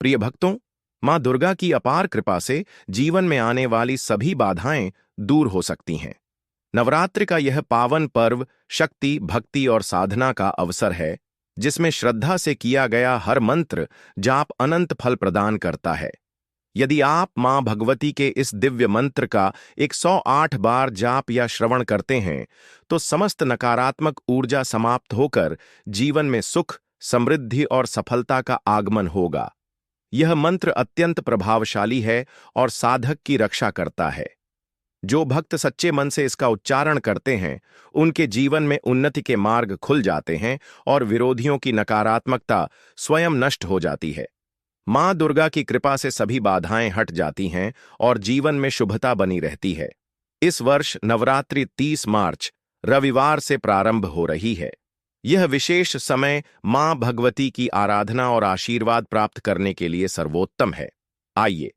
प्रिय भक्तों, मां दुर्गा की अपार कृपा से जीवन में आने वाली सभी बाधाएं दूर हो सकती हैं। नवरात्रि का यह पावन पर्व शक्ति, भक्ति और साधना का अवसर है, जिसमें श्रद्धा से किया गया हर मंत्र जाप अनंत फल प्रदान करता है। यदि आप मां भगवती के इस दिव्य मंत्र का 108 बार जाप या श्रवण करते हैं, तो समस्त नकारात्मक ऊर्जा समाप्त होकर जीवन में सुख, समृद्धि और सफलता का आगमन होगा। यह मंत्र अत्यंत प्रभावशाली है और साधक की रक्षा करता है। जो भक्त सच्चे मन से इसका उच्चारण करते हैं, उनके जीवन में उन्नति के मार्ग खुल जाते हैं और विरोधियों की नकारात्मकता स्वयं नष्ट हो जाती है। मां दुर्गा की कृपा से सभी बाधाएं हट जाती हैं और जीवन में शुभता बनी रहती है। इस वर्ष नवरात्रि 30 मार्च रविवार से प्रारंभ हो रही है। यह विशेष समय मां भगवती की आराधना और आशीर्वाद प्राप्त करने के लिए सर्वोत्तम है। आइए,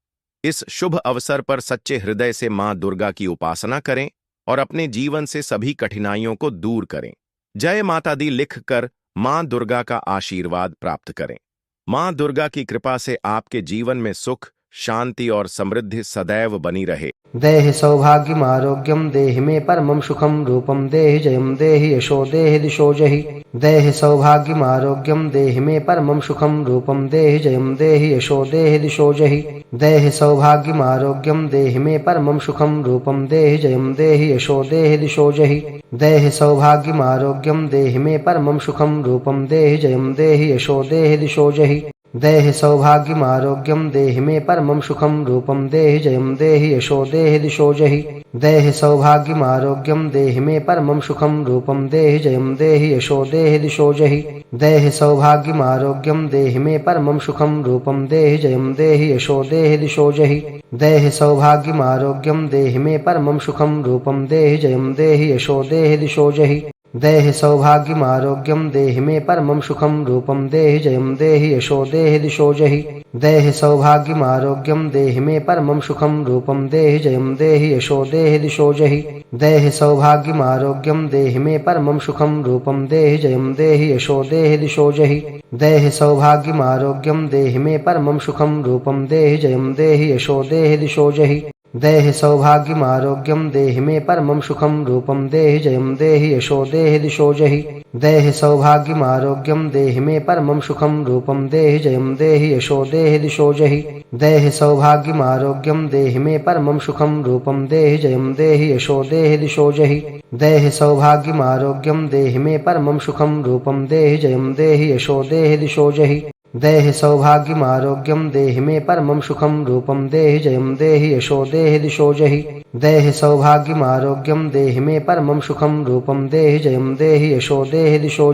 इस शुभ अवसर पर सच्चे हृदय से मां दुर्गा की उपासना करें और अपने जीवन से सभी कठिनाइयों को दूर करें। जय माता दी लिखकर मां दुर्गा का आशीर्वाद प्राप्त करें। मां दुर्गा की कृपा से आपके जीवन में सुख, शांति और समृद्धि सदैव बनी रहे। देहि सौभाग्यम आरोग्यम देहि मे परमं सुखम रूपम देहि जयम देहि यशो देहि दिशो जहि। देहि सौभाग्यम आरोग्यम देहि मे परमं सुखम रूपम देहि जयम देहि यशो देहि दिशो जहि। देहि सौभाग्यम आरोग्यम देहि मे परमं सुखम रूपम देहि जयम देहि यशो देहि दिशो जहि। देहि सौभाग्यम आरोग्यम देहि मे परमं सुखम रूपम देहि जयम देहि यशो देहि दिशो जहि। देहि सौभाग्यम आरोग्यम देहि मे परमं सुखम रूपम देहि जयम देहि यशो देहि दिशो जहि। देहि सौभाग्यम आरोग्यम देहि मे परमं सुखम रूपम देहि जयम देहि यशो देहि दिशो जहि। देहि सौभाग्यम आरोग्यम देहि मे परमं सुखम रूपम देहि जयम देहि यशो देहि दिशो जहि। देहि सौभाग्यम आरोग्यम देहि मे परमं सुखम रूपम देहि जयम देहि यशो देहि दिशो जहि। देहि सौभाग्यम आरोग्यम देहि मे परमं सुखम रूपम देहि जयम देहि यशो देहि दिशो जहि। देहि सौभाग्यम आरोग्यम देहि मे परमं सुखम रूपम देहि जयम देहि यशो देहि दिशो जहि। देहि सौभाग्यम आरोग्यम देहि मे परमं सुखम रूपम देहि जयम देहि यशो देहि दिशो जहि। देहि सौभाग्यम आरोग्यम देहि मे परमं सुखम रूपम देहि जयम देहि यशो देहि दिशो जहि। देहि सौभाग्यम आरोग्यम देहि मे परमं सुखम रूपम देहि जयम देहि यशो देहि दिशो जहि। देहि सौभाग्यम आरोग्यम देहि मे परमं सुखम रूपम देहि जयम देहि यशो देहि दिशो जहि। देहि सौभाग्यम आरोग्यम देहि मे परमं सुखम रूपम देहि जयम देहि यशो देहि दिशो जहि। देहि सौभाग्यम आरोग्यम देहि मे परमं सुखम रूपम देहि जयम देहि यशो देहि दिशो जहि। देहि सौभाग्यम आरोग्यम देहि मे परमं सुखम रूपम देहि जयम देहि यशो देहि दिशो जहि। देहि सौभाग्यम आरोग्यम देहि मे परमं सुखम रूपम देहि जयम देहि यशो देहि दिशो जहि। देहि सौभाग्यम आरोग्यम देहि मे परमं सुखम रूपम देहि जयम देहि यशो देहि दिशो जहि।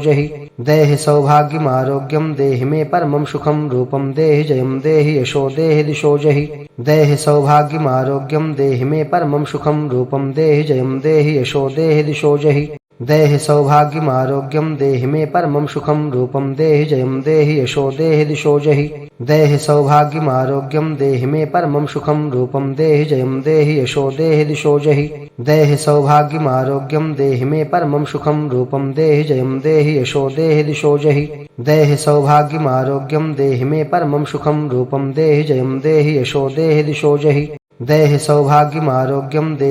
देहि सौभाग्यम आरोग्यम देहि मे परमं सुखम रूपम देहि जयम देहि यशो देहि दिशो जहि। देहि सौभाग्यम आरोग्यम देहि मे परमं सुखम रूपम देहि जयम देहि यशो देहि दिशो जहि। देहि सौभाग्यम आरोग्यम देहि मे परमं सुखम रूपम देहि जयम देहि यशो देहि दिशो जहि। देहि सौभाग्यम आरोग्यम देहि मे परमं सुखम रूपम देहि जयम देहि यशो देहि दिशो जहि। देहि सौभाग्यम आरोग्यम देहि मे परमं सुखम रूपम देहि जयम देहि यशो देहि दिशो जहि। देहि सौभाग्यम आरोग्यम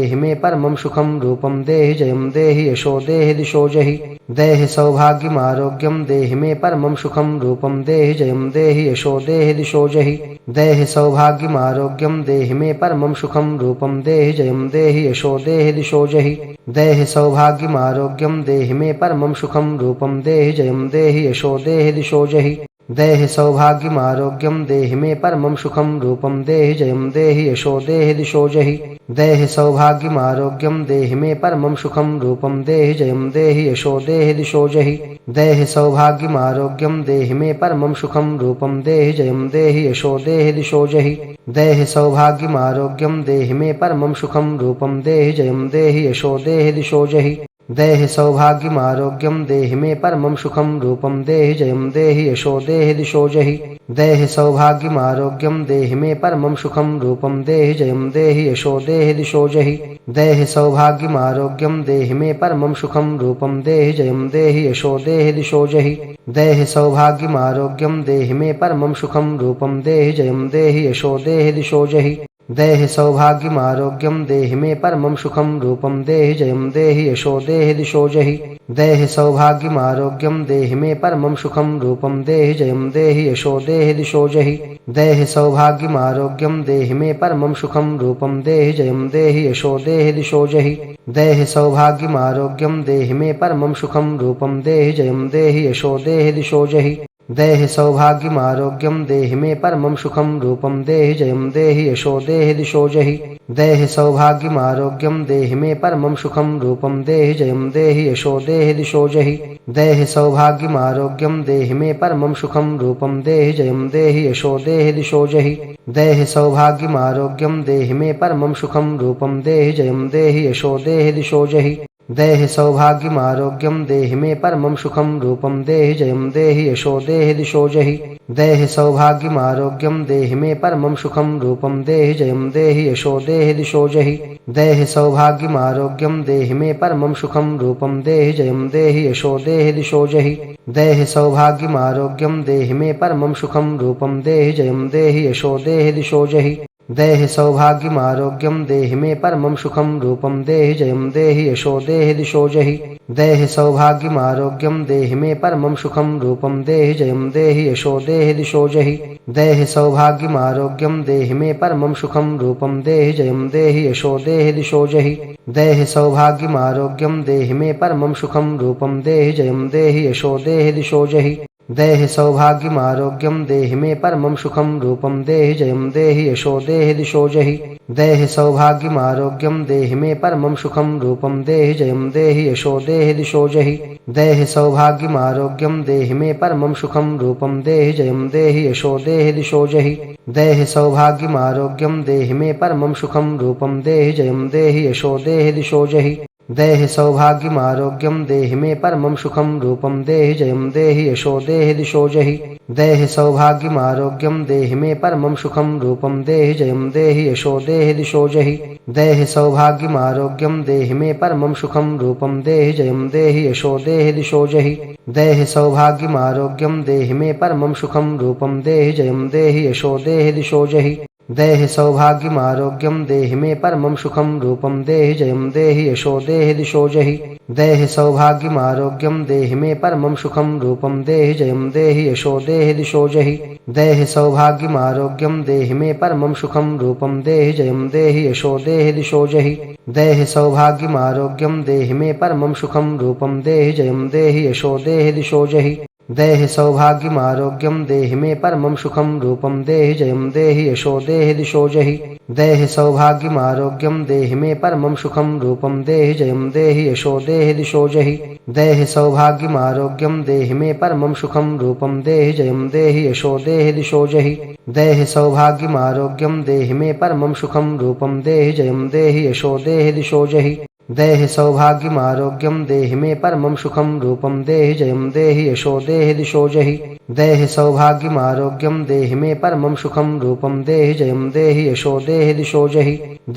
देहि मे परमं सुखम रूपम देहि जयम देहि यशो देहि दिशो जहि। देहि सौभाग्यम आरोग्यम देहि मे परमं सुखम रूपम देहि जयम देहि यशो देहि दिशो जहि। देहि सौभाग्यम आरोग्यम देहि मे परमं सुखम रूपम देहि जयम देहि यशो देहि दिशो जहि। देहि सौभाग्यम आरोग्यम देहि मे परमं सुखम रूपम देहि जयम देहि यशो देहि दिशो जहि। देहि सौभाग्यम आरोग्यम देहि मे परमं सुखम रूपम देहि जयम देहि यशो देहि दिशो जहि। देहि सौभाग्यम आरोग्यम देहि मे परमं सुखम रूपम देहि जयम देहि यशो देहि दिशो जहि। देहि सौभाग्यम आरोग्यम देहि मे परमं सुखम रूपम देहि जयम देहि यशो देहि दिशो जहि। देहि सौभाग्यम आरोग्यम देहि मे परमं सुखम रूपम देहि जयम देहि यशो देहि दिशो जहि। देहि सौभाग्यमारोग्यं देहि मे परमं सुखं रूपं देहि जयं देहि यशो देहि दिशो जहि देहि सौभाग्यमारोग्यं देहि मे परमं सुखं रूपं देहि जयं देहि यशो देहि दिशो जहि देहि सौभाग्यमारोग्यं देहि मे परमं सुखं रूपं देहि जयं देहि यशो देहि दिशो जहि देहि सौभाग्यमारोग्यं देहि मे परमं सुखं रूपं देहि जयं देहि यशो देहि दिशो जहि देहि सौभाग्यमारोग्यं देहि मे परमं सुखं रूपं देहि जयं देहि यशो देहि दिशो जहि देहि सौभाग्यमारोग्यं देहि मे परमं सुखं रूपं देहि जयं देहि यशो देहि दिशो जहि देहि सौभाग्यमारोग्यं देहि मे परमं सुखं रूपं देहि जयं देहि यशो देहि दिशो जहि देहि सौभाग्यमारोग्यं देहि मे परमं सुखं रूपं देहि जयं देहि यशो देहि दिशो जहि देहि सौभाग्यमारोग्यं देहि मे परमं सुखं रूपं देहि जयं देहि यशो देहि दिशो जहि देहि सौभाग्यमारोग्यं देहि मे परमं सुखं रूपं देहि जयं देहि यशो देहि दिशो जहि देहि सौभाग्यमारोग्यं देहि मे परमं सुखं रूपं देहि जयं देहि यशो देहि दिशो जहि देहि सौभाग्यमारोग्यं देहि मे परमं सुखं रूपं देहि जयं देहि यशो देहि दिशो जहि देहि सौभाग्यमारोग्यं देहि मे परमं सुखं रूपं देहि जयं देहि यशो देहि दिशो जहि देहि सौभाग्यमारोग्यं देहि मे परमं सुखं रूपं देहि जयं देहि यशो देहि दिशो जहि देहि सौभाग्यमारोग्यं देहि मे परमं सुखं रूपं देहि जयं देहि यशो देहि दिशो जहि देहि सौभाग्यमारोग्यं देहि मे परमं सुखं रूपं देहि जयं देहि यशो देहि दिशो जहि देहि सौभाग्यमारोग्यं देहि मे परमं सुखं रूपं देहि जयं देहि यशो देहि दिशो जहि देहि सौभाग्यमारोग्यं देहि मे परमं सुखं रूपं देहि जयं देहि यशो देहि दिशो जहि देहि सौभाग्यमारोग्यं देहि मे परमं सुखं रूपं देहि जयं देहि यशो देहि दिशो जहि देहि सौभाग्यमारोग्यं देहि मे परमं सुखं रूपं देहि जयं देहि यशो देहि दिशो जहि देहि सौभाग्यमारोग्यं देहि मे परमं सुखं रूपं देहि जयं देहि यशो देहि दिशो जहि देहि सौभाग्यमारोग्यं देहि मे परमं सुखं रूपं देहि जयं देहि यशो देहि दिशो जहि देहि सौभाग्यमारोग्यं देहि मे परमं सुखं रूपं देहि जयं देहि यशो देहि दिशो जहि देहि सौभाग्यमारोग्यं देहि मे परमं सुखं रूपं देहि जयं देहि यशो देहि दिशो जहि देहि सौभाग्यमारोग्यं देहि मे परमं सुखं रूपं देहि जयं देहि यशो देहि दिशो जहि देहि सौभाग्यमारोग्यं देहि मे परमं सुखं रूपं देहि जयं देहि यशो देहि दिशो जहि देहि सौभाग्यमारोग्यं देहि मे परमं सुखं रूपं देहि जयं देहि यशो देहि दिशो जहि देहि सौभाग्यमारोग्यं देहि मे परमं सुखं रूपं देहि जयं देहि यशो देहि दिशो जहि देहि सौभाग्यमारोग्यं देहि मे परमं सुखं रूपं देहि जयं देहि यशो देहि दिशो जहि देहि सौभाग्यमारोग्यं देहि मे परमं सुखं रूपं देहि जयं देहि यशो देहि दिशो जहि देहि सौभाग्यमारोग्यं देहि मे परमं सुखं रूपं देहि जयं देहि यशो देहि दिशो जहि देहि सौभाग्यमारोग्यं देहि मे परमं सुखं रूपं देहि जयं देहि यशो देहि दिशो जहि देहि सौभाग्यमारोग्यं देहि मे परमं सुखं रूपं देहि जयं देहि यशो देहि दिशो जहि देहि सौभाग्यमारोग्यं देहि मे परमं सुखं रूपं देहि जयं देहि यशो देहि दिशो जहि देहि सौभाग्यमारोग्यं देहि मे परमं सुखं रूपं देहि जयं देहि यशो देहि दिशो जहि देहि सौभाग्यमारोग्यं देहि मे परमं सुखं रूपं देहि जयं देहि यशो देहि दिशो जहि देहि सौभाग्यमारोग्यं देहि मे परमं सुखं रूपं देहि जयं देहि यशो देहि दिशो जहि देहि सौभाग्यमारोग्यं देहि मे परमं सुखं रूपं देहि जयं देहि यशो देहि दिशो जहि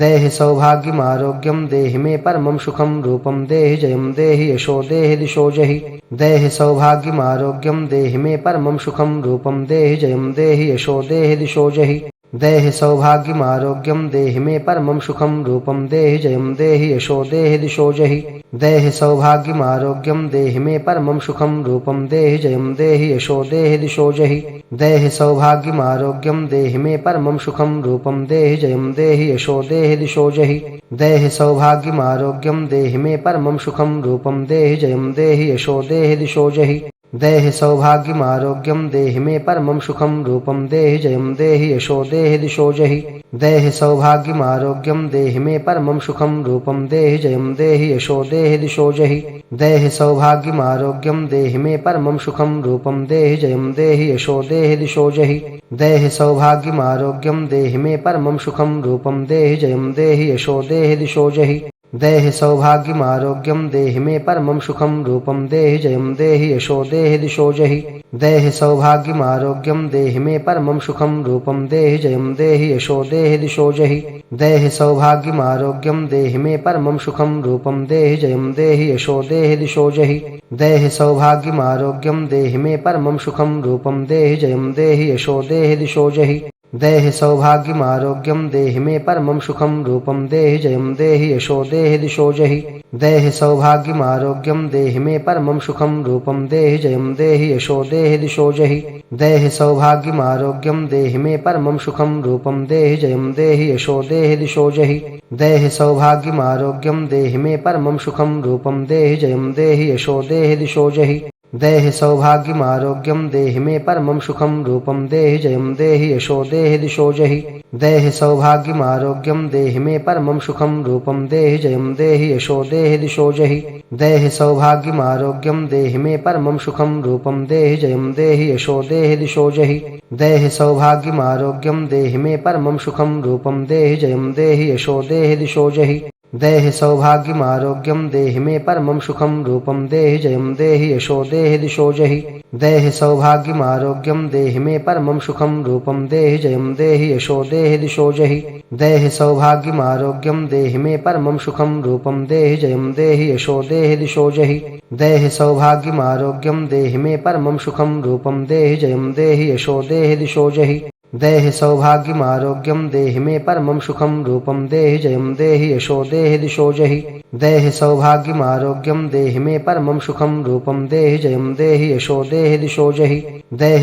देहि सौभाग्यमारोग्यं देहि मे परमं सुखं रूपं देहि जयं देहि यशो देहि दिशो जहि देहि सौभाग्यमारोग्यं देहि मे परमं सुखं रूपं देहि जयं देहि यशो देहि दिशो जहि देहि सौभाग्यमारोग्यं देहि मे परमं सुखं रूपं देहि जयं देहि यशो देहि दिशो जहि देहि सौभाग्यमारोग्यं देहि मे परमं सुखं रूपं देहि जयं देहि यशो देहि दिशो जहि देहि सौभाग्यमारोग्यं देहि मे परमं सुखं रूपं देहि जयं देहि यशो देहि दिशो जहि देहि सौभाग्यमारोग्यं देहि मे परमं सुखं रूपं देहि जयं देहि यशो देहि दिशो जहि देहि सौभाग्यमारोग्यं देहि मे परमं सुखं रूपं देहि जयं देहि यशो देहि दिशो जहि देहि सौभाग्यमारोग्यं देहि मे परमं सुखं रूपं देहि जयं देहि यशो देहि दिशो जहि देहि सौभाग्यमारोग्यं देहि मे परमं सुखं रूपं देहि जयं देहि यशो देहि दिशो जहि देहि सौभाग्यमारोग्यं देहि मे परमं सुखं रूपं देहि जयं देहि यशो देहि दिशो जहि देहि सौभाग्यमारोग्यं देहि मे परमं सुखं रूपं देहि जयं देहि यशो देहि दिशो जहि देहि सौभाग्यमारोग्यं देहि मे परमं सुखं रूपं देहि जयं देहि यशो देहि दिशो जहि देहि सौभाग्यमारोग्यं देहि मे परमं सुखं रूपं देहि जयं देहि यशो देहि दिशो जहि देहि सौभाग्यमारोग्यं देहि मे परमं सुखं रूपं देहि जयं देहि यशो देहि दिशो जहि देहि सौभाग्यमारोग्यं देहि मे परमं सुखं रूपं देहि जयं देहि यशो देहि दिशो जहि देहि सौभाग्यमारोग्यं देहि मे परमं सुखं रूपं देहि जयं देहि यशो देहि दिशो जहि देहि सौभाग्यमारोग्यं देहि मे परमं सुखं रूपं देहि जयं देहि यशो देहि दिशो जहि देहि सौभाग्यमारोग्यं देहि मे परमं सुखं रूपं देहि जयं देहि यशो देहि दिशो जहि देहि सौभाग्यमारोग्यं देहि मे परमं सुखं रूपं देहि जयं देहि यशो देहि दिशो जहि देहि सौभाग्यमारोग्यं देहि मे परमं सुखं रूपं देहि जयं देहि यशो देहि दिशो जहि देहि सौभाग्यमारोग्यं देहि मे परमं सुखं रूपं देहि जयं देहि यशो देहि दिशो जहि देहि सौभाग्यमारोग्यं देहि मे परमं सुखं रूपं देहि जयं देहि यशो देहि दिशो जहि देहि सौभाग्यमारोग्यं देहि मे परमं सुखं रूपं देहि जयं देहि यशो देहि दिशो जहि देहि सौभाग्यमारोग्यं देहि मे परमं सुखं रूपं देहि जयं देहि यशो देहि दिशो जहि देहि सौभाग्यमारोग्यं देहि मे परमं सुखं रूपं देहि जयं देहि यशो देहि दिशो जहि देहि सौभाग्यमारोग्यं देहि मे परमं सुखं रूपं देहि जयं देहि यशो देहि दिशो जहि देहि सौभाग्यमारोग्यं देहि मे परमं सुखं रूपं देहि जयं देहि यशो देहि दिशो जहि देहि सौभाग्यमारोग्यं देहि मे परमं सुखं रूपं देहि जयं देहि यशो देहि दिशो जहि देहि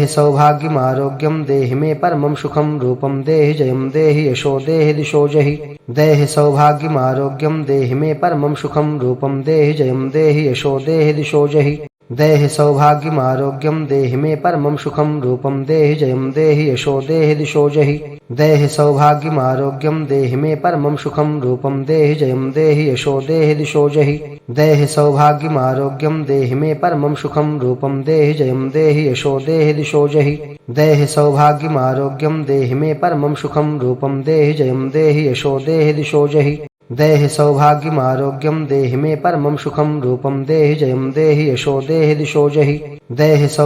सौभाग्यमारोग्यं देहि मे परमं सुखं रूपं देहि जयं देहि यशो देहि दिशो जहि देहि सौभाग्यमारोग्यं देहि मे परमं सुखं रूपं देहि जयं देहि यशो देहि दिशो जहि देहि सौभाग्यमारोग्यं देहि मे परमं सुखं रूपं देहि जयं देहि यशो देहि दिशो जहि देहि सौभाग्यमारोग्यं देहि मे परमं सुखं रूपं देहि जयं देहि यशो देहि दिशो जहि देहि सौभाग्यमारोग्यं देहि मे परमं सुखं रूपं देहि जयं देहि यशो देहि दिशो जहि देहि सौभाग्यमारोग्यं देहि मे परमं सुखं रूपं देहि जयं देहि यशो देहि दिशो जहि देहि सौभाग्यमारोग्यं देहि मे परमं सुखं रूपं देहि जयं देहि यशो देहि दिशो जहि देहि सौभाग्यमारोग्यं देहि मे परमं सुखं रूपं देहि जयं देहि यशो देहि दिशो जहि देहि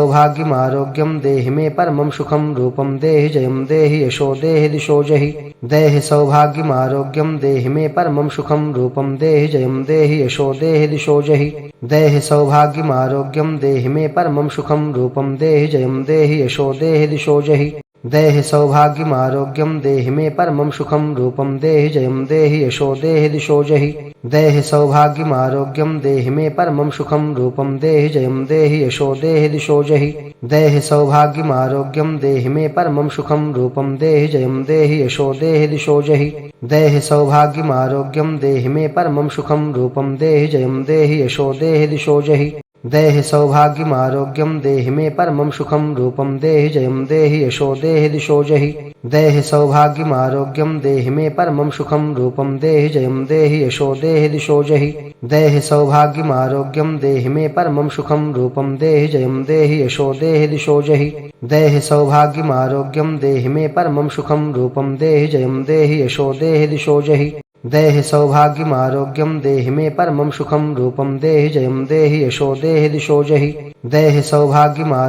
सौभाग्यमारोग्यं देहि मे परमं सुखं रूपं देहि जयं देहि यशो देहि दिशो जहि देहि सौभाग्यमारोग्यं देहि मे परमं सुखं रूपं देहि जयं देहि यशो देहि दिशो जहि देहि सौभाग्यमारोग्यं देहि मे परमं सुखं रूपं देहि जयं देहि यशो देहि दिशो जहि देहि सौभाग्यमारोग्यं देहि मे परमं सुखं रूपं देहि जयं देहि यशो देहि दिशो जहि देहि सौभाग्यमारोग्यं देहि मे परमं सुखं रूपं देहि जयं देहि यशो देहि दिशो जहि देहि सौभाग्यमारोग्यं देहि मे परमं सुखं रूपं देहि जयं देहि यशो देहि दिशो जहि देहि सौभाग्यमारोग्यं देहि मे परमं सुखं रूपं देहि जयं देहि यशो देहि दिशो जहि देहि सौभाग्यमारोग्यं देहि मे परमं सुखं रूपं देहि जयं देहि यशो देहि दिशो जहि देहि सौभाग्यमारोग्यं देहि मे परमं सुखं रूपं देहि जयं देहि यशो देहि दिशो जहि देहि सौभाग्यमारोग्यं देहि मे परमं सुखं रूपं देहि जयं देहि यशो देहि दिशो जहि देहि सौभाग्यमारोग्यं देहि मे परमं सुखं रूपं देहि जयं देहि यशो देहि दिशो जहि देहि सौभाग्यमारोग्यं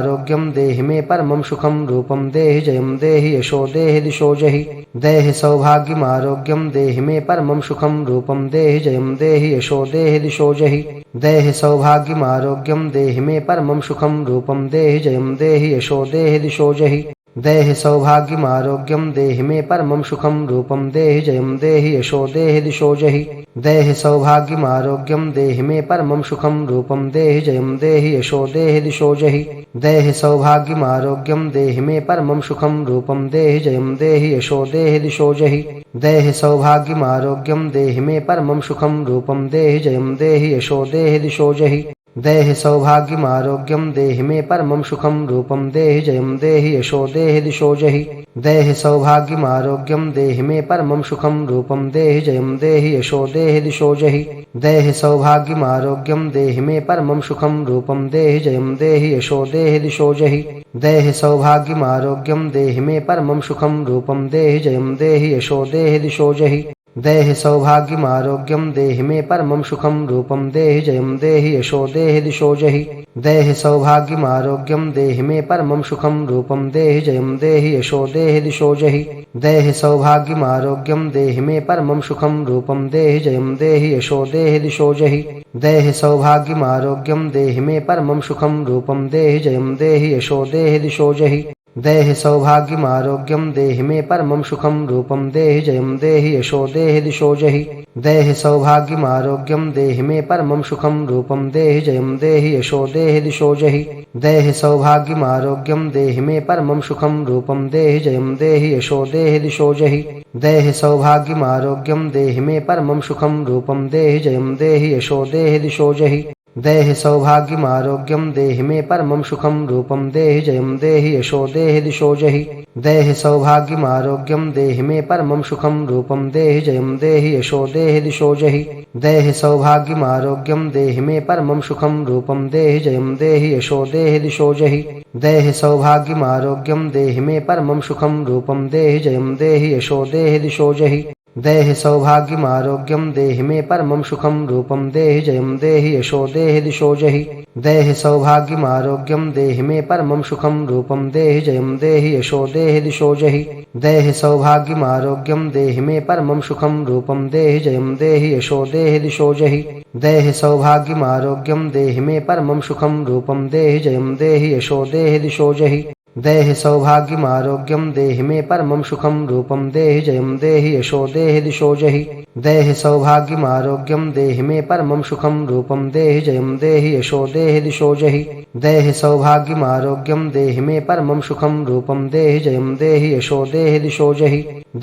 देहि मे परमं सुखं रूपं देहि जयं देहि यशो देहि दिशो जहि देहि सौभाग्यमारोग्यं देहि मे परमं सुखं रूपं देहि जयं देहि यशो देहि दिशो जहि देहि सौभाग्यमारोग्यं देहि मे परमं सुखं रूपं देहि जयं देहि यशो देहि दिशो जहि देहि सौभाग्यमारोग्यं देहि मे परमं सुखं रूपं देहि जयं देहि यशो देहि दिशो जहि देहि सौभाग्यमारोग्यं देहि मे परमं सुखं रूपं देहि जयं देहि यशो देहि दिशो जहि देहि सौभाग्यमारोग्यं देहि मे परमं सुखं रूपं देहि जयं देहि यशो देहि दिशो जहि देहि सौभाग्यमारोग्यं देहि मे परमं सुखं रूपं देहि जयं देहि यशो देहि दिशो जहि देहि सौभाग्यमारोग्यं देहि मे परमं सुखं रूपं देहि जयं देहि यशो देहि दिशो जहि देहि सौभाग्यमारोग्यं देहि मे परमं सुखं रूपं देहि जयं देहि यशो देहि दिशो जहि देहि सौभाग्यमारोग्यं देहि मे परमं सुखं रूपं देहि जयं देहि यशो देहि दिशो जहि देहि सौभाग्यमारोग्यं देहि मे परमं सुखं रूपं देहि जयं देहि यशो देहि दिशो जहि देहि सौभाग्यमारोग्यं देहि मे परमं सुखं रूपं देहि जयं देहि यशो देहि दिशो जहि देहि सौभाग्यमारोग्यं देहि मे परमं सुखं रूपं देहि जयं देहि यशो देहि दिशो जहि देहि सौभाग्यमारोग्यं देहि मे परमं सुखं रूपं देहि जयं देहि यशो देहि दिशो जहि देहि सौभाग्यमारोग्यं देहि मे परमं सुखं रूपं देहि जयं देहि यशो देहि दिशो जहि देहि सौभाग्यमारोग्यं देहि मे परमं सुखं रूपं देहि जयं देहि यशो देहि दिशो जहि देहि सौभाग्यमारोग्यं देहि मे परमं सुखं रूपं देहि जयं देहि यशो देहि दिशो जहि देहि सौभाग्यमारोग्यं देहि मे परमं सुखं रूपं देहि जयं देहि यशो देहि दिशो जहि देहि सौभाग्यमारोग्यं देहि मे परमं सुखं रूपं देहि जयं देहि यशो देहि दिशो जहि देहि सौभाग्यमारोग्यं देहि मे परमं सुखं रूपं देहि जयं देहि यशो देहि दिशो जहि देहि सौभाग्यमारोग्यं देहि मे परमं सुखं रूपं देहि जयं देहि यशो देहि दिशो जहि देहि सौभाग्यमारोग्यं देहि मे परमं सुखं रूपं देहि जयं देहि यशो देहि दिशो जहि देहि सौभाग्यमारोग्यं देहि मे परमं सुखं रूपं देहि जयं देहि यशो देहि दिशो जहि देहि सौभाग्यमारोग्यं देहि मे परमं सुखं रूपं देहि जयं देहि यशो देहि दिशो जहि देहि सौभाग्यमारोग्यं देहि मे परमं सुखं रूपं देहि जयं देहि यशो देहि दिशो जहि देहि सौभाग्यमारोग्यं देहि मे परमं सुखं रूपं देहि जयं देहि यशो देहि दिशो जहि देहि सौभाग्यमारोग्यं देहि मे परमं सुखं रूपं देहि जयं देहि यशो देहि दिशो जहि देहि सौभाग्यमारोग्यं देहि मे परमं सुखं रूपं देहि जयं देहि यशो देहि दिशो जहि देहि सौभाग्यमारोग्यं देहि मे परमं सुखं रूपं देहि जयं देहि यशो देहि दिशो जहि देहि सौभाग्यमारोग्यं देहि मे परमं सुखं रूपं देहि जयं देहि यशो देहि दिशो जहि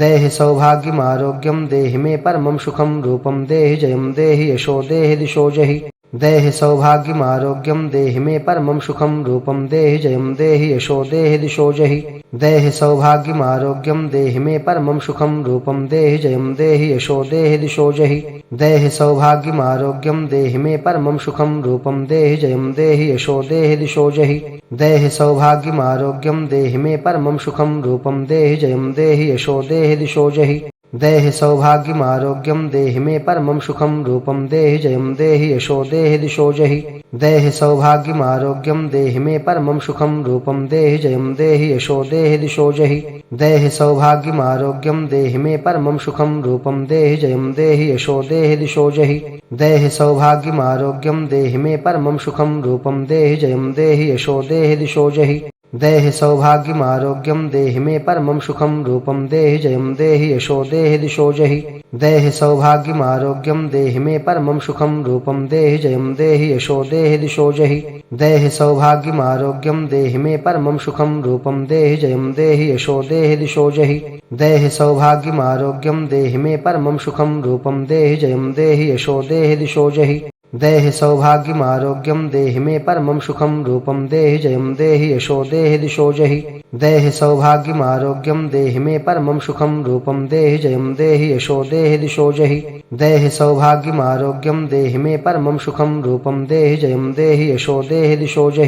देहि सौभाग्यमारोग्यं देहि मे परमं सुखं रूपं देहि जयं देहि यशो देहि दिशो जहि देहि सौभाग्यमारोग्यं देहि मे परमं सुखं रूपं देहि जयं देहि यशो देहि दिशो जहि देहि सौभाग्यमारोग्यं देहि मे परमं सुखं रूपं देहि जयं देहि यशो देहि दिशो जहि देहि सौभाग्यमारोग्यं देहि मे परमं सुखं रूपं देहि जयं देहि यशो देहि दिशो जहि देहि सौभाग्यमारोग्यं देहि मे परमं सुखं रूपं देहि जयं देहि यशो देहि दिशो जहि देहि सौभाग्यमारोग्यं देहि मे परमं सुखं रूपं देहि जयं देहि यशो देहि दिशो जहि देहि सौभाग्यमारोग्यं देहि मे परमं सुखं रूपं देहि जयं देहि यशो देहि दिशो जहि देहि सौभाग्यमारोग्यं देहि मे परमं सुखं रूपं देहि जयं देहि यशो देहि दिशो जहि देहि सौभाग्यमारोग्यं देहि मे परमं सुखं रूपं देहि जयं देहि यशो देहि दिशो जहि देहि सौभाग्यमारोग्यं देहि मे परमं सुखं रूपं देहि जयं देहि यशो देहि दिशो जहि देहि सौभाग्यमारोग्यं देहि मे परमं सुखं रूपं देहि जयं देहि यशो देहि दिशो जहि देहि सौभाग्यमारोग्यं देहि मे परमं सुखं रूपं देहि जयं देहि यशो देहि दिशो जहि देहि सौभाग्यमारोग्यं देहि मे परमं सुखं रूपं देहि जयं देहि यशो देहि दिशो जहि देहि सौभाग्यमारोग्यं देहि मे परमं सुखं रूपं देहि जयं देहि यशो देहि दिशो जहि देहि सौभाग्यमारोग्यं देहि मे परमं सुखं रूपं देहि जयं देहि यशो देहि दिशो जहि देहि सौभाग्यमारोग्यं देहि मे परमं सुखं रूपं देहि जयं देहि यशो देहि दिशो जहि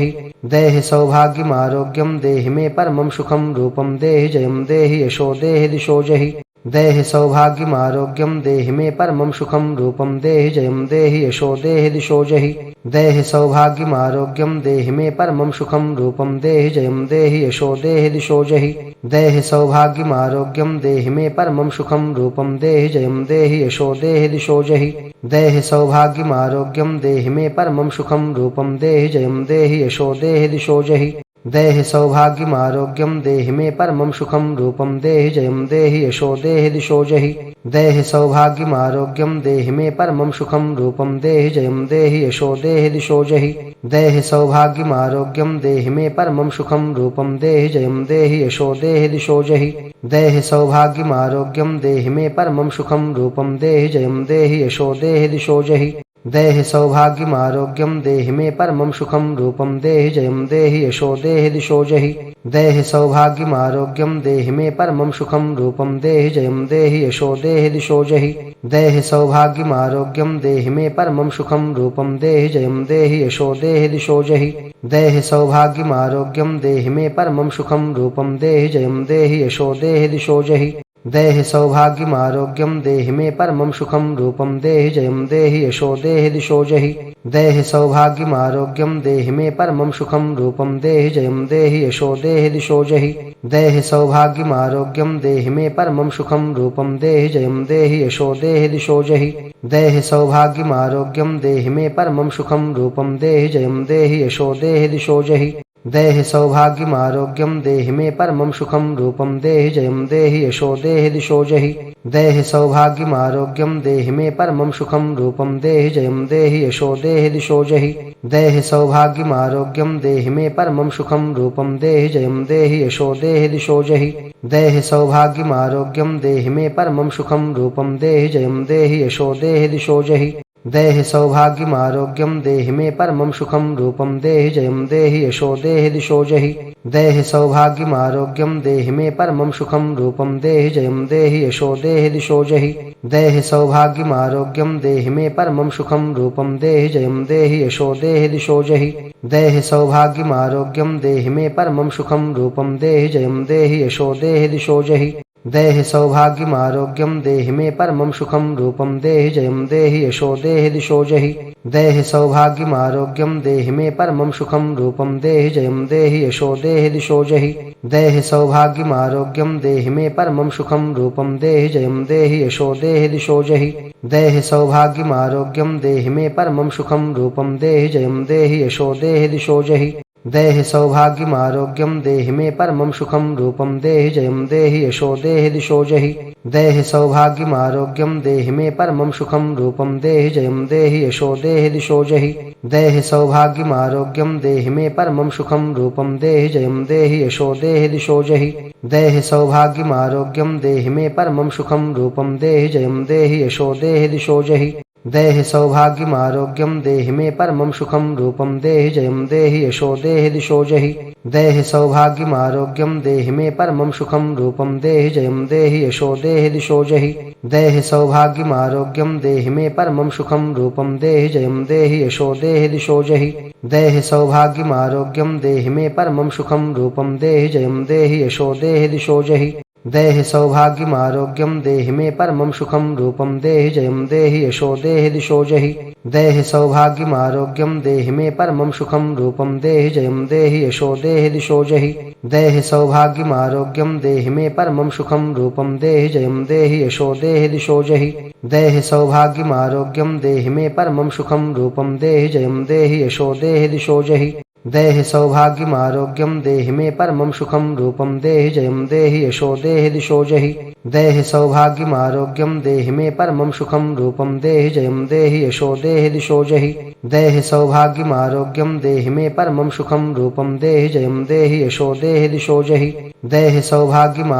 देहि सौभाग्यमारोग्यं देहि मे परमं सुखं रूपं देहि जयं देहि यशो देहि दिशो जहि देहि सौभाग्यमारोग्यं देहि मे परमं सुखं रूपं देहि जयं देहि यशो देहि दिशो जहि देहि सौभाग्यमारोग्यं देहि मे परमं सुखं रूपं देहि जयं देहि यशो देहि दिशो जहि देहि सौभाग्यमारोग्यं देहि मे परमं सुखं रूपं देहि जयं देहि यशो देहि दिशो जहि देहि सौभाग्यमारोग्यं देहि मे परमं सुखं रूपं देहि जयं देहि यशो देहि दिशो जहि देहि सौभाग्यमारोग्यं देहि मे परमं सुखं रूपं देहि जयं देहि यशो देहि दिशो जहि देहि सौभाग्यमारोग्यं देहि मे परमं सुखं रूपं देहि जयं देहि यशो देहि दिशो जहि देहि सौभाग्यमारोग्यं देहि मे परमं सुखं रूपं देहि जयं देहि यशो देहि दिशो जहि देहि सौभाग्यमारोग्यं देहि मे परमं सुखं रूपं देहि जयं देहि यशो देहि दिशो जहि देहि सौभाग्यमारोग्यं देहि मे परमं सुखं रूपं देहि जयं देहि यशो देहि दिशो जहि देहि सौभाग्यमारोग्यं देहि मे परमं सुखं रूपं देहि जयं देहि यशो देहि दिशो जहि देहि सौभाग्यमारोग्यं देहि मे परमं सुखं रूपं देहि जयं देहि यशो देहि दिशो जहि देहि सौभाग्यमारोग्यं देहि मे परमं सुखं रूपं देहि जयं देहि यशो देहि दिशो जहि देहि सौभाग्यमारोग्यं देहि मे परमं सुखं रूपं देहि जयं देहि यशो देहि दिशो जहि देहि सौभाग्यमारोग्यं देहि मे परमं सुखं रूपं देहि जयं देहि यशो देहि दिशो जहि देहि सौभाग्यमारोग्यं देहि मे परमं सुखं रूपं देहि जयं देहि यशो देहि दिशो जहि देहि सौभाग्यमारोग्यं देहि मे परमं सुखं रूपं देहि जयं देहि यशो देहि दिशो जहि देहि सौभाग्यमारोग्यं देहि मे परमं सुखं रूपं देहि जयं देहि यशो देहि दिशो जहि देहि सौभाग्यमारोग्यं देहि मे परमं सुखं रूपं देहि जयं देहि यशो देहि दिशो जहि देहि सौभाग्यमारोग्यं देहि मे परमं सुखं रूपं देहि जयं देहि यशो देहि दिशो जहि देहि सौभाग्यमारोग्यं देहि मे परमं सुखं रूपं देहि जयं देहि यशो देहि दिशो जहि देहि सौभाग्यमारोग्यं देहि मे परमं सुखं रूपं देहि जयं देहि यशो देहि दिशो जहि देहि सौभाग्यमारोग्यं देहि मे परमं सुखं रूपं देहि जयं देहि यशो देहि दिशो जहि देहि सौभाग्यमारोग्यं देहि मे परमं सुखं रूपं देहि जयं देहि यशो देहि दिशो जहि देहि सौभाग्यमारोग्यं देहि मे परमं सुखं रूपं देहि जयं देहि यशो देहि दिशो जहि देहि सौभाग्यमारोग्यं देहि मे परमं सुखं रूपं देहि जयं देहि यशो देहि दिशो जहि देहि सौभाग्यमारोग्यं देहि मे परमं सुखं रूपं देहि जयं देहि यशो देहि दिशो जहि देहि सौभाग्यमारोग्यं देहि मे परमं सुखं रूपं देहि जयं देहि यशो देहि दिशो जहि देहि सौभाग्यमारोग्यं देहि मे परमं सुखं रूपं देहि जयं देहि यशो देहि दिशो जहि देहि सौभाग्यमारोग्यं देहि मे परमं सुखं रूपं देहि जयं देहि यशो देहि दिशो जहि देहि सौभाग्यमारोग्यं देहि मे परमं सुखं रूपं देहि जयं देहि यशो देहि दिशो जहि देहि सौभाग्यमारोग्यं देहि मे परमं सुखं रूपं देहि जयं देहि यशो देहि दिशो जहि देहि सौभाग्यमारोग्यं देहि मे परमं सुखं रूपं देहि जयं देहि यशो देहि दिशो जहि देहि सौभाग्यमारोग्यं देहि मे परमं सुखं रूपं देहि जयं देहि यशो देहि दिशो जहि देहि सौभाग्यमारोग्यं देहि मे परमं सुखं रूपं देहि जयं देहि यशो देहि दिशो जहि देहि सौभाग्यमारोग्यं देहि मे परमं सुखं रूपं देहि जयं देहि यशो देहि दिशो जहि देहि सौभाग्यमारोग्यं देहि मे परमं सुखं रूपं देहि जयं देहि यशो देहि दिशो जहि देहि सौभाग्यमारोग्यं देहि मे परमं सुखं रूपं देहि जयं देहि यशो देहि दिशो जहि देहि सौभाग्यमारोग्यं देहि मे परमं सुखं रूपं देहि जयं देहि यशो देहि दिशो जहि देहि सौभाग्यमारोग्यं देहि मे परमं सुखं रूपं देहि जयं देहि यशो देहि दिशो जहि देहि सौभाग्यमारोग्यं देहि मे परमं सुखं रूपं देहि जयं देहि यशो देहि दिशो जहि देहि सौभाग्यमारोग्यं देहि मे परमं सुखं रूपं देहि जयं देहि यशो देहि दिशो जहि देहि सौभाग्यमारोग्यं देहि मे परमं सुखं रूपं देहि जयं देहि यशो देहि दिशो जहि देहि सौभाग्यमारोग्यं देहि मे परमं सुखं रूपं देहि जयं देहि यशो देहि दिशो जहि देहि सौभाग्यमारोग्यं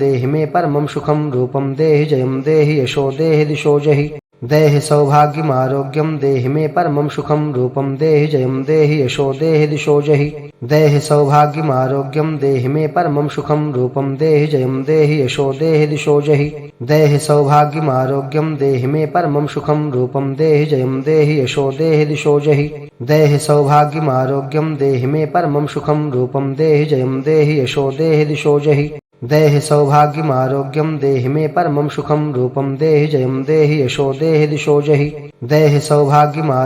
देहि मे परमं सुखं रूपं देहि जयं देहि यशो देहि दिशो जहि देहि सौभाग्यमारोग्यं देहि मे परमं सुखं रूपं देहि जयं देहि यशो देहि दिशो जहि देहि सौभाग्यमारोग्यं देहि मे परमं सुखं रूपं देहि जयं देहि यशो देहि दिशो जहि देहि सौभाग्यमारोग्यं देहि मे परमं सुखं रूपं देहि जयं देहि यशो देहि दिशो जहि देहि सौभाग्यमारोग्यं देहि मे परमं सुखं रूपं देहि जयं देहि यशो देहि दिशो जहि देहि सौभाग्यमारोग्यं देहि मे परमं सुखं रूपं देहि जयं देहि यशो देहि दिशो जहि देहि सौभाग्यमारोग्यं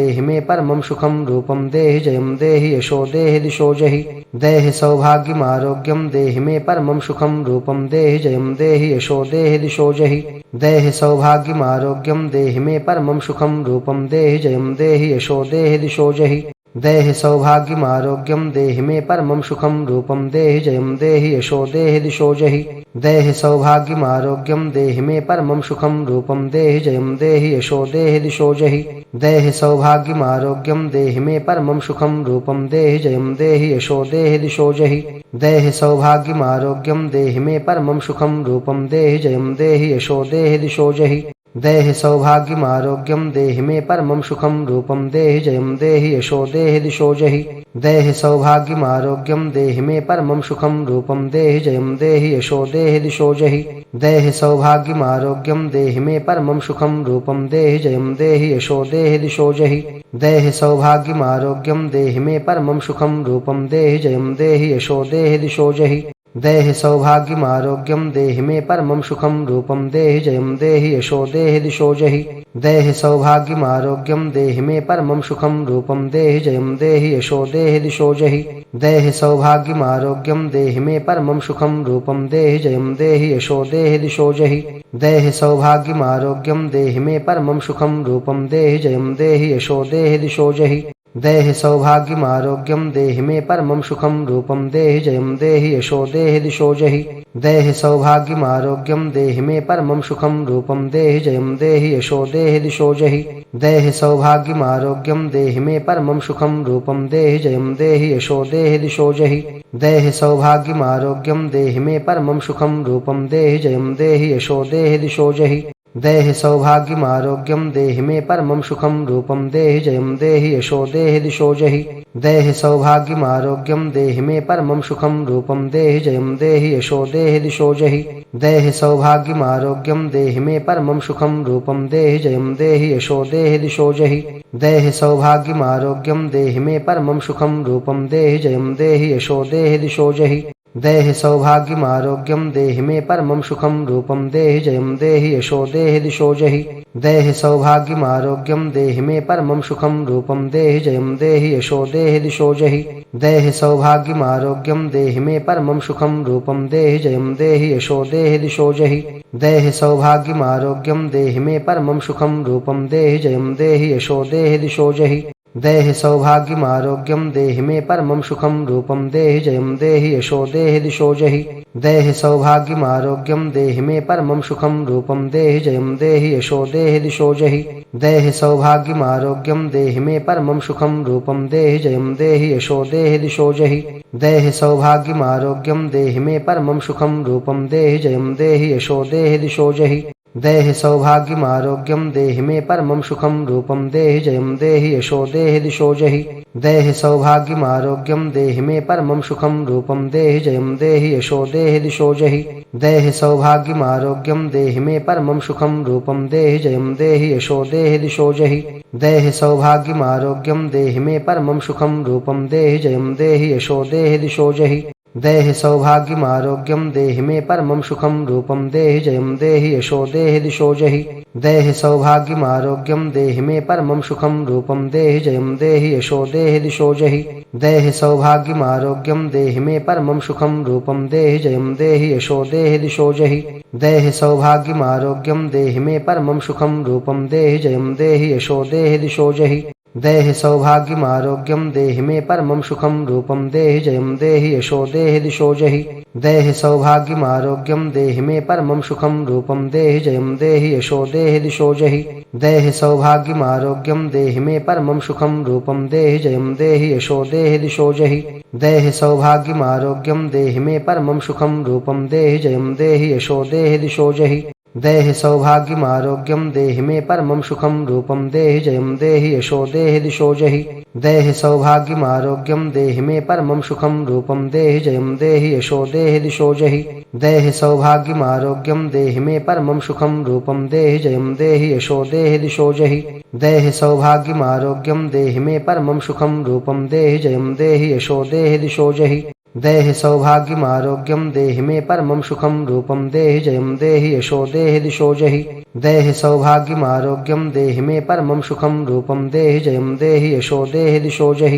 देहि मे परमं सुखं रूपं देहि जयं देहि यशो देहि दिशो जहि देहि सौभाग्यमारोग्यं देहि मे परमं सुखं रूपं देहि जयं देहि यशो देहि दिशो जहि देहि सौभाग्यमारोग्यं देहि मे परमं सुखं रूपं देहि जयं देहि यशो देहि दिशो जहि देहि सौभाग्यमारोग्यं देहि मे परमं सुखं रूपं देहि जयं देहि यशो देहि दिशो जहि देहि सौभाग्यमारोग्यं देहि मे परमं सुखं रूपं देहि जयं देहि यशो देहि दिशो जहि देहि सौभाग्यमारोग्यं देहि मे परमं सुखं रूपं देहि जयं देहि यशो देहि दिशो जहि देहि सौभाग्यमारोग्यं देहि मे परमं सुखं रूपं देहि जयं देहि यशो देहि दिशो जहि देहि सौभाग्यमारोग्यं देहि मे परमं सुखं रूपं देहि जयं देहि यशो देहि दिशो जहि देहि सौभाग्यमारोग्यं देहि मे परमं सुखं रूपं देहि जयं देहि यशो देहि दिशो जहि देहि सौभाग्यमारोग्यं देहि मे परमं सुखं रूपं देहि जयं देहि यशो देहि दिशो जहि देहि सौभाग्यमारोग्यं देहि मे परमं सुखं रूपं देहि जयं देहि यशो देहि दिशो जहि देहि सौभाग्यमारोग्यं देहि मे परमं सुखं रूपं देहि जयं देहि यशो देहि दिशो जहि देहि सौभाग्यमारोग्यं देहि मे परमं सुखं रूपं देहि जयं देहि यशो देहि दिशो जहि देहि सौभाग्यमारोग्यं देहि मे परमं सुखं रूपं देहि जयं देहि यशो देहि दिशो जहि देहि सौभाग्यमारोग्यं देहि मे परमं सुखं रूपं देहि जयं देहि यशो देहि दिशो जहि देहि सौभाग्यमारोग्यं देहि मे परमं सुखं रूपं देहि जयं देहि यशो देहि दिशो जहि देहि सौभाग्यमारोग्यं देहि मे परमं सुखं रूपं देहि जयं देहि यशो देहि दिशो जहि देहि सौभाग्यमारोग्यं देहि मे परमं सुखं रूपं देहि जयं देहि यशो देहि दिशो जहि देहि सौभाग्यमारोग्यं देहि मे परमं सुखं रूपं देहि जयं देहि यशो देहि दिशो जहि देहि सौभाग्यमारोग्यं देहि मे परमं सुखं रूपं देहि जयं देहि यशो देहि दिशो जहि देहि सौभाग्यमारोग्यं देहि मे परमं सुखं रूपं देहि जयं देहि यशो देहि दिशो जहि देहि सौभाग्यमारोग्यं देहि मे परमं सुखं रूपं देहि जयं देहि यशो देहि दिशो जहि देहि सौभाग्यमारोग्यं देहि मे परमं सुखं रूपं देहि जयं देहि यशो देहि दिशो जहि देहि सौभाग्यमारोग्यं देहि मे परमं सुखं रूपं देहि जयं देहि यशो देहि दिशो जहि देहि सौभाग्यमारोग्यं देहि मे परमं सुखं रूपं देहि जयं देहि यशो देहि दिशो जहि देहि सौभाग्यमारोग्यं देहि मे परमं सुखं रूपं देहि जयं देहि यशो देहि दिशो जहि देहि सौभाग्यमारोग्यं देहि मे परमं सुखं रूपं देहि जयं देहि यशो देहि दिशो जहि देहि सौभाग्यमारोग्यं देहि मे परमं सुखं रूपं देहि जयं देहि यशो देहि दिशो जहि देहि सौभाग्यमारोग्यं देहि मे परमं सुखं रूपं देहि जयं देहि यशो देहि दिशो जहि देहि सौभाग्यमारोग्यं देहि मे परमं सुखं रूपं देहि जयं देहि यशो देहि दिशो जहि देहि सौभाग्यमारोग्यं देहि मे परमं सुखं रूपं देहि जयं देहि यशो देहि दिशो जहि देहि सौभाग्यमारोग्यं देहि मे परमं सुखं रूपं देहि जयं देहि यशो देहि दिशो जहि देहि सौभाग्यमारोग्यं देहि मे परमं सुखं रूपं देहि जयं देहि यशो देहि दिशो जहि देहि सौभाग्यमारोग्यं देहि मे परमं सुखं रूपं देहि जयं देहि यशो देहि दिशो जहि देहि सौभाग्यमारोग्यं देहि मे परमं सुखं रूपं देहि जयं देहि यशो देहि दिशो जहि देहि सौभाग्यमारोग्यं देहि मे परमं सुखं रूपं देहि जयं देहि यशो देहि दिशो जहि देहि सौभाग्यमारोग्यं देहि मे परमं सुखं रूपं देहि जयं देहि यशो देहि दिशो जहि देहि सौभाग्यमारोग्यं देहि मे परमं सुखं रूपं देहि जयं देहि यशो देहि दिशो जहि देहि सौभाग्यमारोग्यं देहि मे परमं सुखं रूपं देहि जयं देहि यशो देहि दिशो जहि देहि सौभाग्यमारोग्यं देहि मे परमं सुखं रूपं देहि जयं देहि यशो देहि दिशो जहि देहि सौभाग्यमारोग्यं देहि मे परमं सुखं रूपं देहि जयं देहि यशो देहि दिशो जहि देहि सौभाग्यमारोग्यं देहि मे परमं सुखं रूपं देहि जयं देहि यशो देहि दिशो जहि देहि सौभाग्यमारोग्यं देहि मे परमं सुखं रूपं देहि जयं देहि यशो देहि दिशो जहि देहि सौभाग्यमारोग्यं देहि मे परमं सुखं रूपं देहि जयं देहि यशो देहि दिशो जहि देहि सौभाग्यमारोग्यं देहि मे परमं सुखं रूपं देहि जयं देहि यशो देहि दिशो जहि देहि सौभाग्यमारोग्यं देहि मे परमं सुखं रूपं देहि जयं देहि यशो देहि दिशो जहि देहि सौभाग्यमारोग्यं देहि मे परमं सुखं रूपं देहि जयं देहि यशो देहि दिशो जहि देहि सौभाग्यमारोग्यं देहि मे परमं सुखं रूपं देहि जयं देहि यशो देहि दिशो जहि देहि सौभाग्यमारोग्यं देहि मे परमं सुखं रूपं देहि जयं देहि यशो देहि दिशो जहि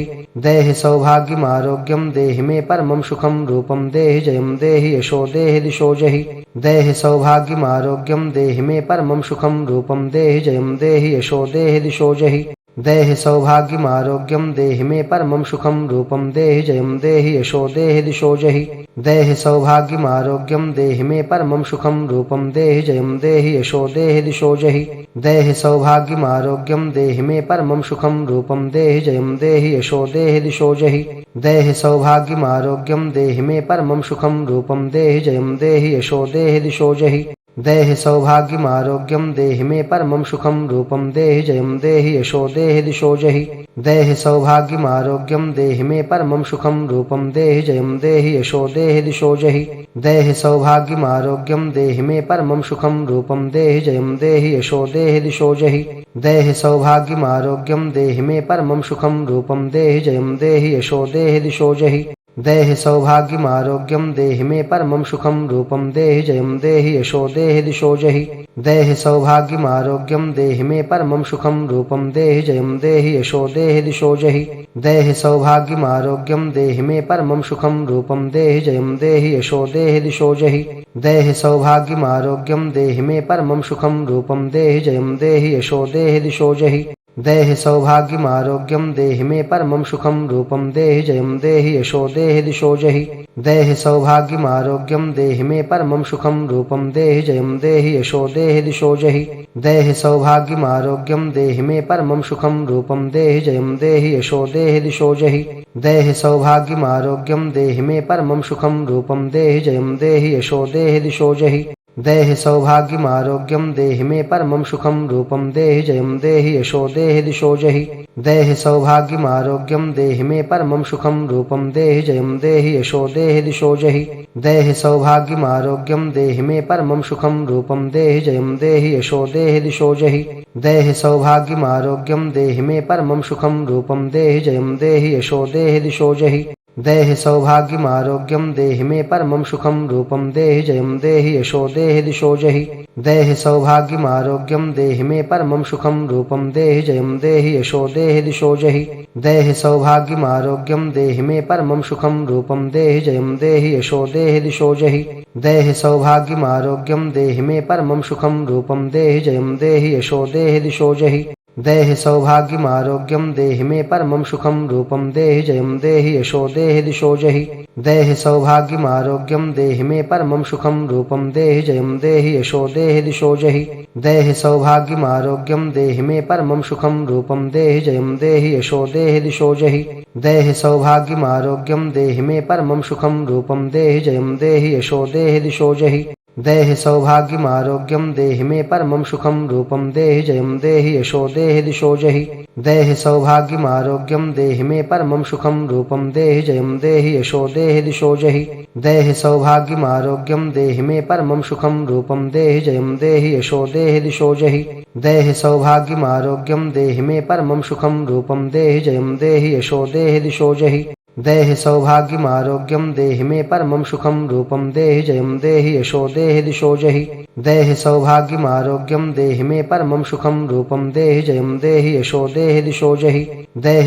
देहि सौभाग्यमारोग्यं देहि मे परमं सुखं रूपं देहि जयं देहि यशो देहि दिशो जहि देहि सौभाग्यमारोग्यं देहि मे परमं सुखं रूपं देहि जयं देहि यशो देहि दिशो जहि देहि सौभाग्यमारोग्यं देहि मे परमं सुखं रूपं देहि जयं देहि यशो देहि दिशो जहि देहि सौभाग्यमारोग्यं देहि मे परमं सुखं रूपं देहि जयं देहि यशो देहि दिशो जहि देहि सौभाग्यमारोग्यं देहि मे परमं सुखं रूपं देहि जयं देहि यशो देहि दिशो जहि देहि सौभाग्यमारोग्यं देहि मे परमं सुखं रूपं देहि जयं देहि यशो देहि दिशो जहि देहि सौभाग्यमारोग्यं देहि मे परमं सुखं रूपं देहि जयं देहि यशो देहि दिशो जहि देहि सौभाग्यमारोग्यं देहि मे परमं सुखं रूपं देहि जयं देहि यशो देहि दिशो जहि देहि सौभाग्यमारोग्यं देहि मे परमं सुखं रूपं देहि जयं देहि यशो देहि दिशो जहि देहि सौभाग्यमारोग्यं देहि मे परमं सुखं रूपं देहि जयं देहि यशो देहि दिशो जहि देहि सौभाग्यमारोग्यं देहि मे परमं सुखं रूपं देहि जयं देहि यशो देहि दिशो जहि देहि सौभाग्यमारोग्यं देहि मे परमं सुखं रूपं देहि जयं देहि यशो देहि दिशो जहि देहि सौभाग्यमारोग्यं देहि मे परमं सुखं रूपं देहि जयं देहि यशो देहि दिशो जहि देहि सौभाग्यमारोग्यं देहि मे परमं सुखं रूपं देहि जयं देहि यशो देहि दिशो जहि देहि सौभाग्यमारोग्यं देहि मे परमं सुखं रूपं देहि जयं देहि यशो देहि दिशो जहि देहि सौभाग्यमारोग्यं देहि मे परमं सुखं रूपं देहि जयं देहि यशो देहि दिशो जहि देहि सौभाग्यमारोग्यं देहि मे परमं सुखं रूपं देहि जयं देहि यशो देहि दिशो जहि देहि सौभाग्यमारोग्यं देहि मे परमं सुखं रूपं देहि जयं देहि यशो देहि दिशो जहि देहि सौभाग्यमारोग्यं देहि मे परमं सुखं रूपं देहि जयं देहि यशो देहि दिशो जहि देहि सौभाग्यमारोग्यं देहि मे परमं सुखं रूपं देहि जयं देहि यशो देहि दिशो जहि देहि सौभाग्यमारोग्यं देहि मे परमं सुखं रूपं देहि जयं देहि यशो देहि दिशो जहि देहि सौभाग्यमारोग्यं देहि मे परमं सुखं रूपं देहि जयं देहि यशो देहि दिशो जहि देहि सौभाग्यमारोग्यं देहि मे परमं सुखं रूपं देहि जयं देहि यशो देहि दिशो जहि देहि सौभाग्यमारोग्यं देहि मे परमं सुखं रूपं देहि जयं देहि यशो देहि दिशो जहि देहि सौभाग्यमारोग्यं देहि मे परमं सुखं रूपं देहि जयं देहि यशो देहि दिशो जहि देहि सौभाग्यमारोग्यं देहि मे परमं सुखं रूपं देहि जयं देहि यशो देहि दिशो जहि देहि सौभाग्यमारोग्यं देहि मे परमं सुखं रूपं देहि जयं देहि यशो देहि दिशो जहि देहि सौभाग्यमारोग्यं देहि मे परमं सुखं रूपं देहि जयं देहि यशो देहि दिशो जहि देहि सौभाग्यमारोग्यं देहि मे परमं सुखं रूपं देहि जयं देहि यशो देहि दिशो जहि देहि सौभाग्यमारोग्यं देहि मे परमं सुखं रूपं देहि जयं देहि यशो देहि दिशो जहि देहि सौभाग्यमारोग्यं देहि मे परमं सुखं रूपं देहि जयं देहि यशो देहि दिशो जहि देहि सौभाग्यमारोग्यं देहि मे परमं सुखं रूपं देहि जयं देहि यशो देहि दिशो जहि देहि सौभाग्यमारोग्यं देहि मे परमं सुखं रूपं देहि जयं देहि यशो देहि दिशो जहि देहि सौभाग्यमारोग्यं देहि मे परमं सुखं रूपं देहि जयं देहि यशो देहि दिशो जहि देहि सौभाग्यमारोग्यं देहि मे परमं सुखं रूपं देहि जयं देहि यशो देहि दिशो जहि देहि सौभाग्यमारोग्यं देहि मे परमं सुखं रूपं देहि जयं देहि यशो देहि दिशो जहि देहि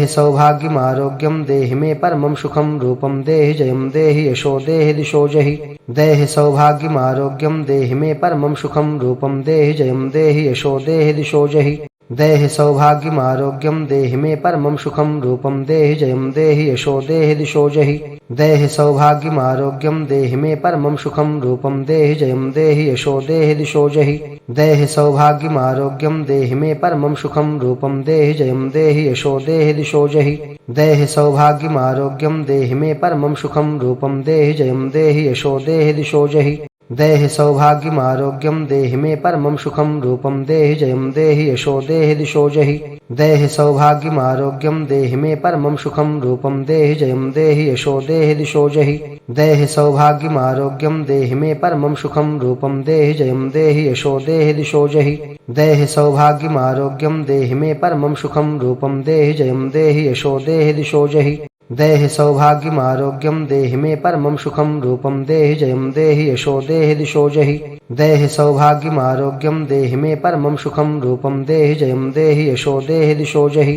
सौभाग्यमारोग्यं देहि मे परमं सुखं रूपं देहि जयं देहि यशो देहि दिशो जहि देहि सौभाग्यमारोग्यं देहि मे परमं सुखं रूपं देहि जयं देहि यशो देहि दिशो जहि देहि सौभाग्यमारोग्यं देहि मे परमं सुखं रूपं देहि जयं देहि यशो देहि दिशो जहि देहि सौभाग्यमारोग्यं देहि मे परमं सुखं रूपं देहि जयं देहि यशो देहि दिशो जहि देहि सौभाग्यमारोग्यं देहि मे परमं सुखं रूपं देहि जयं देहि यशो देहि दिशो जहि देहि सौभाग्यमारोग्यं देहि मे परमं सुखं रूपं देहि जयं देहि यशो देहि दिशो जहि देहि सौभाग्यमारोग्यं देहि मे परमं सुखं रूपं देहि जयं देहि यशो देहि दिशो जहि देहि सौभाग्यमारोग्यं देहि मे परमं सुखं रूपं देहि जयं देहि यशो देहि दिशो जहि देहि सौभाग्यमारोग्यं देहि मे परमं सुखं रूपं देहि जयं देहि यशो देहि दिशो जहि देहि सौभाग्यमारोग्यं देहि मे परमं सुखं रूपं देहि जयं देहि यशो देहि दिशो जहि देहि सौभाग्यमारोग्यं देहि मे परमं सुखं रूपं देहि जयं देहि यशो देहि दिशो जहि देहि सौभाग्यमारोग्यं देहि मे परमं सुखं रूपं देहि जयं देहि यशो देहि दिशो जहि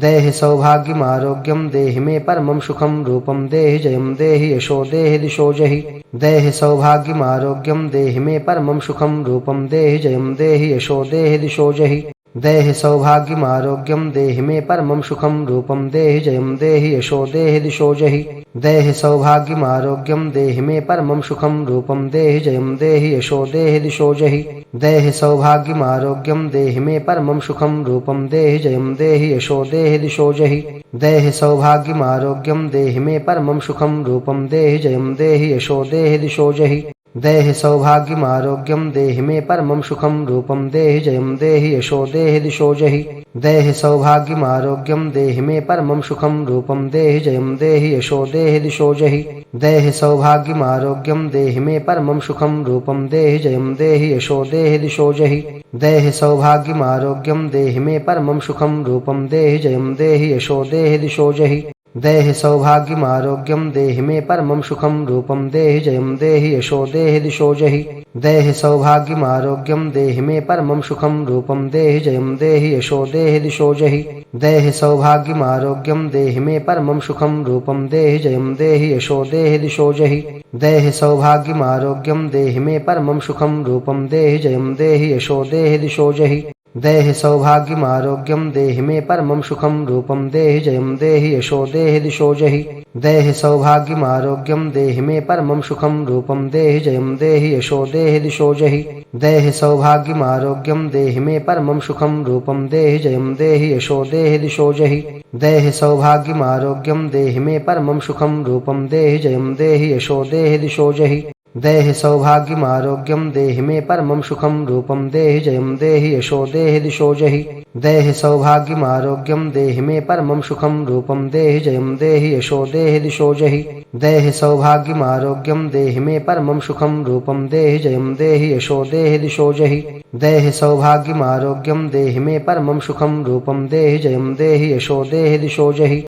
देहि सौभाग्यमारोग्यं देहि मे परमं सुखं रूपं देहि जयं देहि यशो देहि दिशो जहि देहि सौभाग्यमारोग्यं देहि मे परमं सुखं रूपं देहि जयं देहि यशो देहि दिशो जहि देहि सौभाग्यमारोग्यं देहि मे परमं सुखं रूपं देहि जयं देहि यशो देहि दिशो जहि देहि सौभाग्यमारोग्यं देहि मे परमं सुखं रूपं देहि जयं देहि यशो देहि दिशो जहि देहि सौभाग्यमारोग्यं देहि मे परमं सुखं रूपं देहि जयं देहि यशो देहि दिशो जहि देहि सौभाग्यमारोग्यं देहि मे परमं सुखं रूपं देहि जयं देहि यशो देहि दिशो जहि देहि सौभाग्यमारोग्यं देहि मे परमं सुखं रूपं देहि जयं देहि यशो देहि दिशो जहि देहि सौभाग्यमारोग्यं देहि मे परमं सुखं रूपं देहि जयं देहि यशो देहि दिशो जहि देहि सौभाग्यमारोग्यं देहि मे परमं सुखं रूपं देहि जयं देहि यशो देहि दिशो जहि देहि सौभाग्यमारोग्यं देहि मे परमं सुखं रूपं देहि जयं देहि यशो देहि दिशो जहि देहि सौभाग्यमारोग्यं देहि मे परमं सुखं रूपं देहि जयं देहि यशो देहि दिशो जहि देहि सौभाग्यमारोग्यं देहि मे परमं सुखं रूपं देहि जयं देहि यशो देहि दिशो जहि देहि सौभाग्यमारोग्यं देहि मे परमं सुखं रूपं देहि जयं देहि यशो देहि दिशो जहि देहि सौभाग्यमारोग्यं देहि मे परमं सुखं रूपं देहि जयं देहि यशो देहि दिशो जहि देहि सौभाग्यमारोग्यं देहि मे परमं सुखं रूपं देहि जयं देहि यशो देहि दिशो जहि देहि सौभाग्यमारोग्यं देहि मे परमं सुखं रूपं देहि जयं देहि यशो देहि दिशो जहि देहि सौभाग्यमारोग्यं देहि मे परमं सुखं रूपं देहि जयं देहि यशो देहि दिशो जहि देहि सौभाग्यमारोग्यं देहि मे परमं सुखं रूपं देहि जयं देहि यशो देहि दिशो जहि देहि सौभाग्यमारोग्यं देहि मे परमं सुखं रूपं देहि जयं देहि यशो देहि दिशो जहि देहि सौभाग्यमारोग्यं देहि मे परमं सुखं रूपं देहि जयं देहि यशो देहि दिशो जहि देहि सौभाग्यमारोग्यं देहि मे परमं सुखं रूपं देहि जयं देहि यशो देहि दिशो जहि देहि सौभाग्यमारोग्यं देहि मे परमं सुखं रूपं देहि जयं देहि यशो देहि दिशो जहि